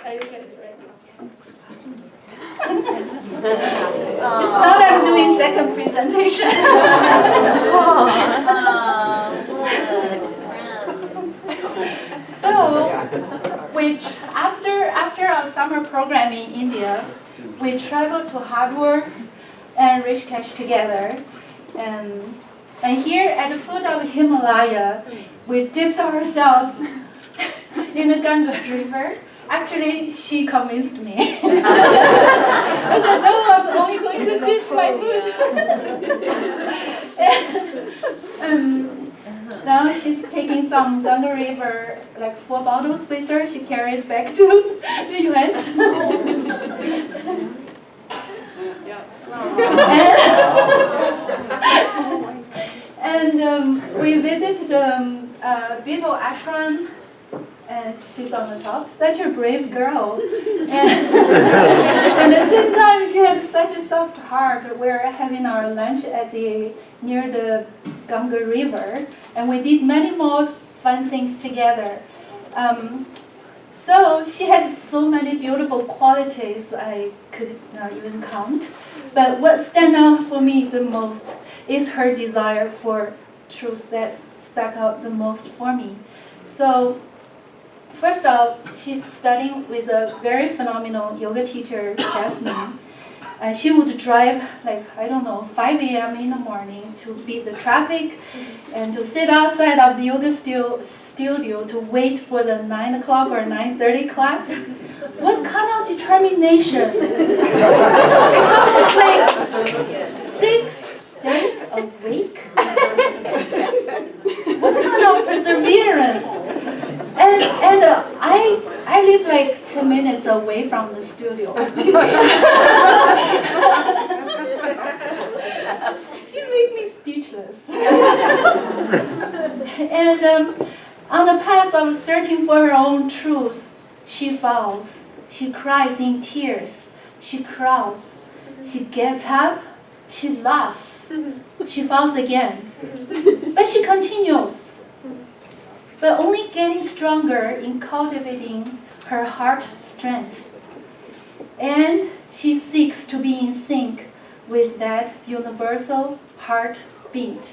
Are you guys ready? It's not I'm doing second presentation. So, after our summer program in India, we traveled to Hardwar and Rishikesh together. And here at the foot of Himalaya, we dipped ourselves in the Ganga River. Actually, she convinced me. I said, no, I'm only going to dip my foot. and now she's taking some Ganga River, like 4 bottles with her. She carries back to the US. and we visited Vivo Ashram. And she's on the top, such a brave girl. And at the same time, she has such a soft heart. We're having our lunch near the Ganga River, and we did many more fun things together. So she has so many beautiful qualities I could not even count. But what stands out for me the most is her desire for truth that stuck out the most for me. So, first off, she's studying with a very phenomenal yoga teacher, Jasmine. And she would drive, 5 a.m. in the morning to beat the traffic and to sit outside of the yoga studio to wait for the 9 o'clock or 9:30 class. What kind of determination? It's almost like 6 days a week. What kind of perseverance? And I live like 10 minutes away from the studio. She made me speechless. And on the path of searching for her own truth, she falls. She cries in tears. She crawls. She gets up. She laughs. She falls again. But she continues. But only getting stronger in cultivating her heart strength. And she seeks to be in sync with that universal heartbeat.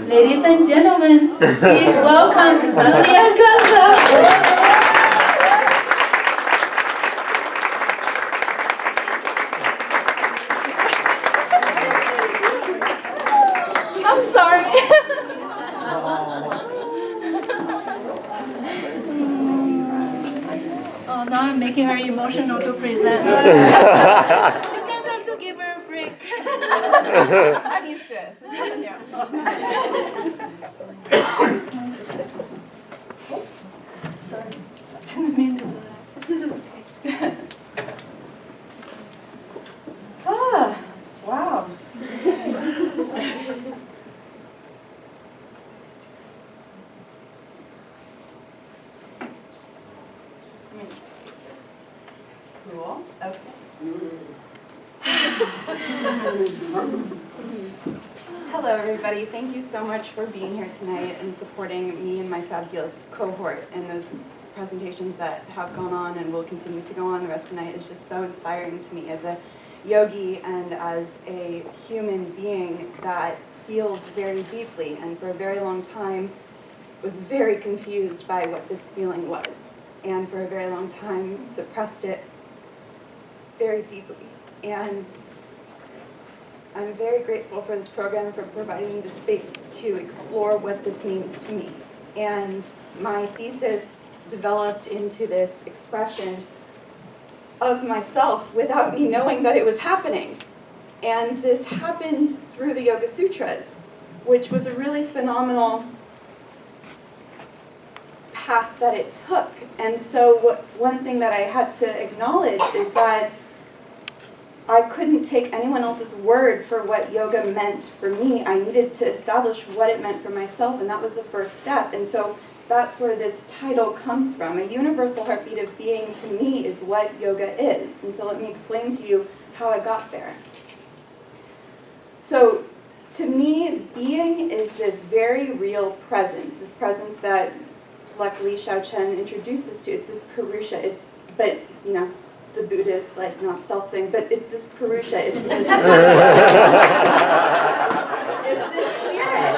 Ladies and gentlemen, please welcome Julia Kasza. I'm sorry. Oh, now I'm making her emotional to present. You guys have to give her a break. I'm used to it. It's nothing new. Oops. Sorry. Didn't mean to do that. Wow. Cool. Okay. Hello, everybody. Thank you so much for being here tonight and supporting me and my fabulous cohort in those presentations that have gone on and will continue to go on the rest of the night. It's just so inspiring to me as a yogi and as a human being that feels very deeply and for a very long time was very confused by what this feeling was and for a very long time suppressed it very deeply. And I'm very grateful for this program for providing me the space to explore what this means to me. And my thesis developed into this expression of myself without me knowing that it was happening. And this happened through the Yoga Sutras, which was a really phenomenal path that it took. And so one thing that I had to acknowledge is that I couldn't take anyone else's word for what yoga meant for me. I needed to establish what it meant for myself, and that was the first step. And so that's where this title comes from. A universal heartbeat of being, to me, is what yoga is. And so let me explain to you how I got there. So to me, being is this very real presence, this presence that luckily Xiao Chen introduces to. It's this Purusha. but you know, the Buddhist, like, not self thing, but it's this Purusha, it's this, it's this spirit.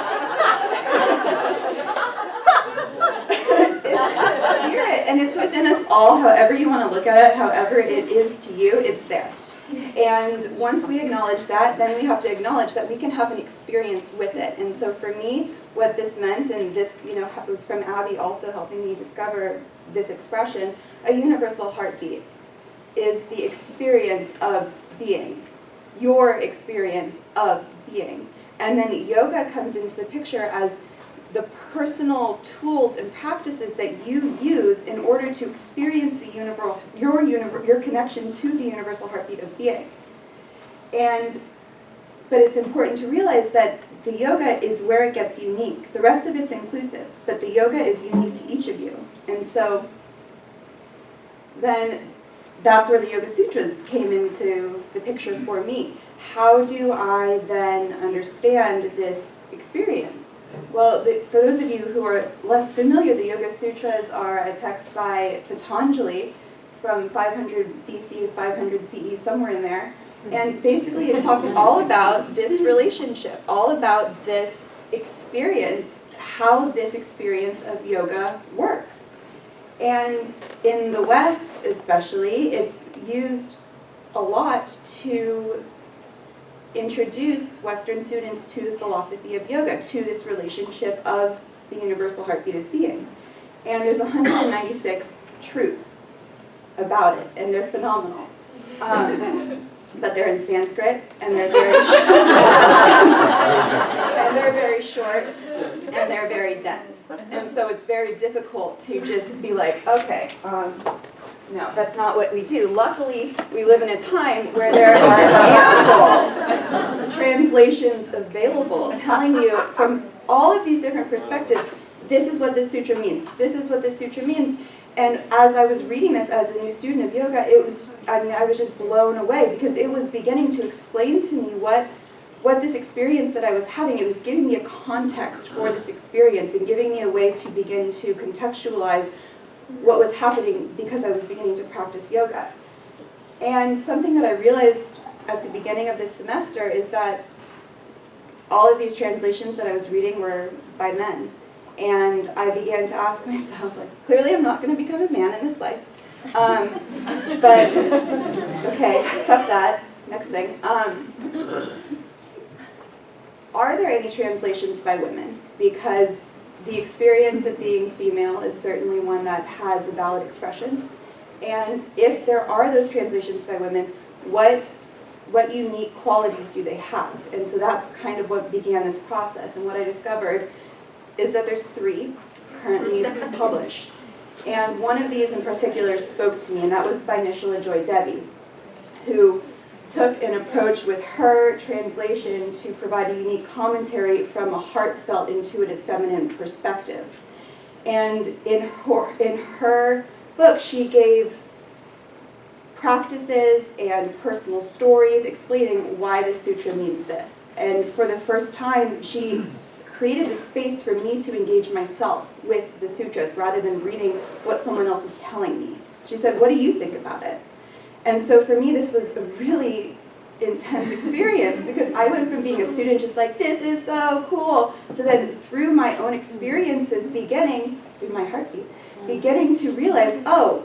It's a spirit, and it's within us all, however you want to look at it, however it is to you, it's there. And once we acknowledge that, then we have to acknowledge that we can have an experience with it. And so for me, what this meant, and this, you know, was from Abby also helping me discover this expression, a universal heartbeat is the experience of being, your experience of being. And then yoga comes into the picture as the personal tools and practices that you use in order to experience the your connection to the universal heartbeat of being. But it's important to realize that the yoga is where it gets unique. The rest of it's inclusive, but the yoga is unique to each of you. And so then that's where the Yoga Sutras came into the picture for me. How do I then understand this experience? Well, for those of you who are less familiar, the Yoga Sutras are a text by Patanjali from 500 BC to 500 CE, somewhere in there. And basically it talks all about this relationship, all about this experience, how this experience of yoga works. And in the West especially, it's used a lot to introduce Western students to the philosophy of yoga, to this relationship of the universal heartbeat of being. And there's 196 truths about it, and they're phenomenal. But they're in Sanskrit, and they're very short, and they're very short, and they're very dense. And so it's very difficult to just be like, okay, no, that's not what we do. Luckily, we live in a time where there are ample translations available telling you from all of these different perspectives, this is what this sutra means, this is what this sutra means. And as I was reading this as a new student of yoga, I was just blown away because it was beginning to explain to me what this experience that I was having, it was giving me a context for this experience and giving me a way to begin to contextualize what was happening because I was beginning to practice yoga. And something that I realized at the beginning of this semester is that all of these translations that I was reading were by men. And I began to ask myself, like, clearly I'm not going to become a man in this life. But, okay, accept that. Next thing. Are there any translations by women? Because the experience of being female is certainly one that has a valid expression. And if there are those translations by women, what unique qualities do they have? And so that's kind of what began this process. And what I discovered is that there's 3 currently published. And one of these in particular spoke to me, and that was by Nishala Joy Devi, who took an approach with her translation to provide a unique commentary from a heartfelt, intuitive, feminine perspective. And in her book, she gave practices and personal stories explaining why the sutra means this. And for the first time, she created a space for me to engage myself with the sutras rather than reading what someone else was telling me. She said, what do you think about it? And so for me, this was a really intense experience because I went from being a student just like, this is so cool, to then through my own experiences beginning, through my heartbeat, beginning to realize, oh,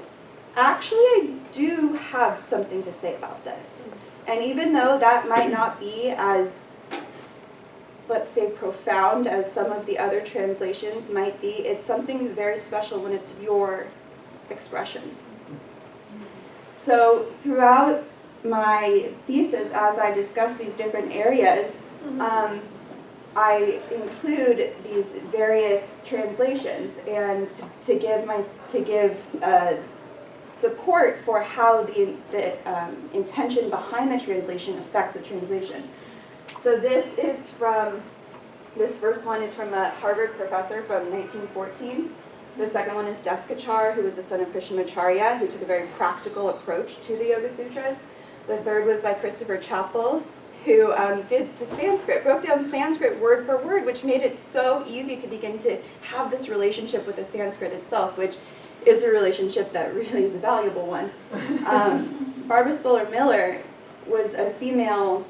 actually I do have something to say about this. And even though that might not be as, let's say, profound as some of the other translations might be, it's something very special when it's your expression. So throughout my thesis, as I discuss these different areas, I include these various translations and to give support for how the intention behind the translation affects the translation. So this first one is from a Harvard professor from 1914. The second one is Deskachar, who was the son of Krishnamacharya, who took a very practical approach to the Yoga Sutras. The third was by Christopher Chappell, who did the Sanskrit, broke down Sanskrit word for word, which made it so easy to begin to have this relationship with the Sanskrit itself, which is a relationship that really is a valuable one. Barbara Stoller Miller was a female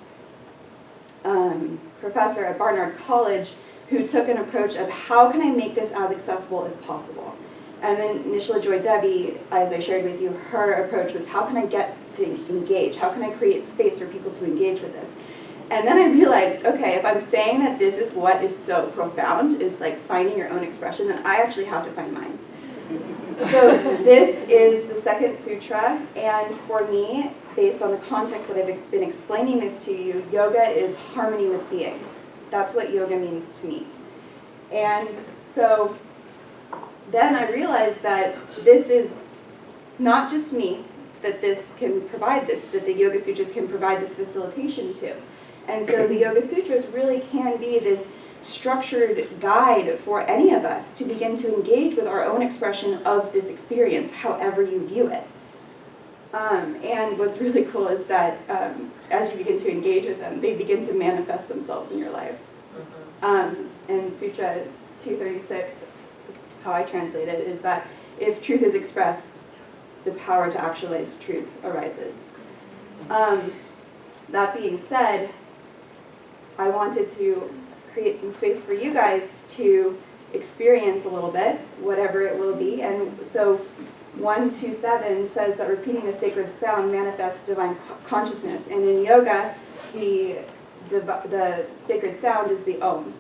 professor at Barnard College who took an approach of how can I make this as accessible as possible. And then Nishla Joy Devi, as I shared with you, her approach was how can I get to engage? How can I create space for people to engage with this? And then I realized, okay, if I'm saying that this is what is so profound, is like finding your own expression, then I actually have to find mine. So this is the second sutra, and for me, based on the context that I've been explaining this to you, yoga is harmony with being. That's what yoga means to me. And so then I realized that this is not just me, that this can provide this, that the Yoga Sutras can provide this facilitation to. And so the Yoga Sutras really can be this structured guide for any of us to begin to engage with our own expression of this experience, however you view it. And what's really cool is that as you begin to engage with them, they begin to manifest themselves in your life. And Sutra 236, how I translate it, is that if truth is expressed, the power to actualize truth arises. That being said, I wanted to create some space for you guys to experience a little bit, whatever it will be. And so 127 says that repeating the sacred sound manifests divine consciousness. And in yoga, the sacred sound is the Om.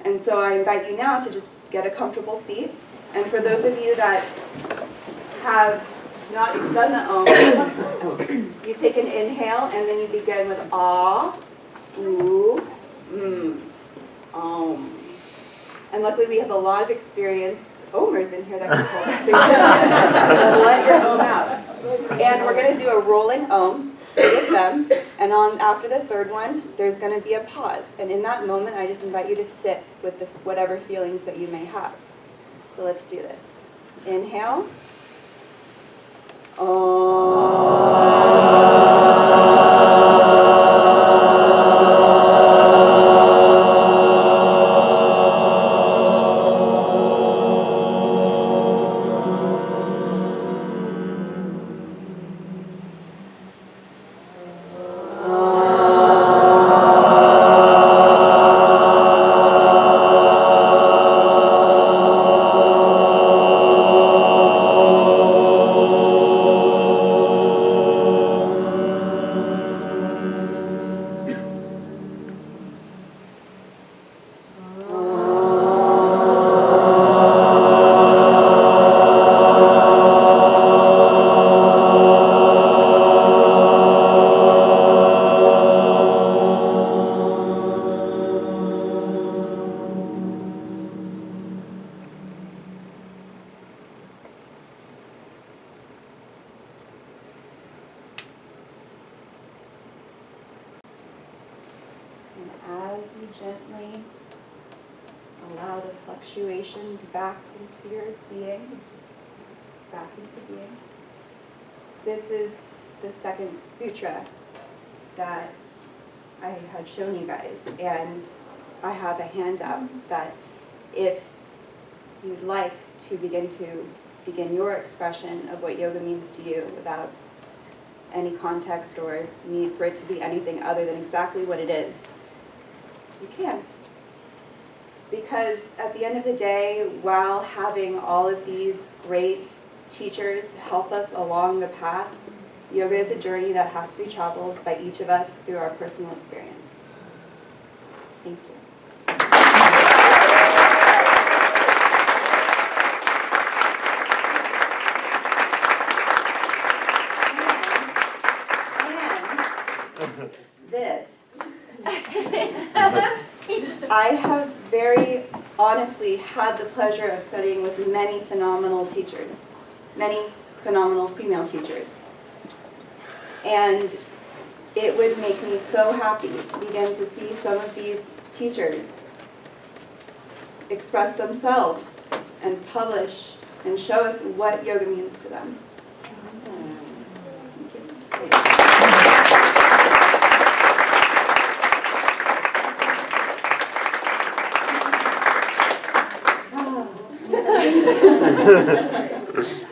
And so I invite you now to just get a comfortable seat. And for those of you that have not done the Om, you take an inhale and then you begin with Ah, Ooh, Om. And luckily we have a lot of experienced Omers in here that can hold us. So let your Om out. And we're going to do a rolling Om with them. And after the third one, there's going to be a pause. And in that moment, I just invite you to sit with whatever feelings that you may have. So let's do this. Inhale. As you gently allow the fluctuations back into your being, back into being, this is the second sutra that I had shown you guys. And I have a handout that if you'd like to begin your expression of what yoga means to you without any context or need for it to be anything other than exactly what it is, you can. Because at the end of the day, while having all of these great teachers help us along the path, yoga is a journey that has to be traveled by each of us through our personal experience. Thank you. And this. I have very honestly had the pleasure of studying with many phenomenal teachers, many phenomenal female teachers. And it would make me so happy to begin to see some of these teachers express themselves and publish and show us what yoga means to them. Thank you.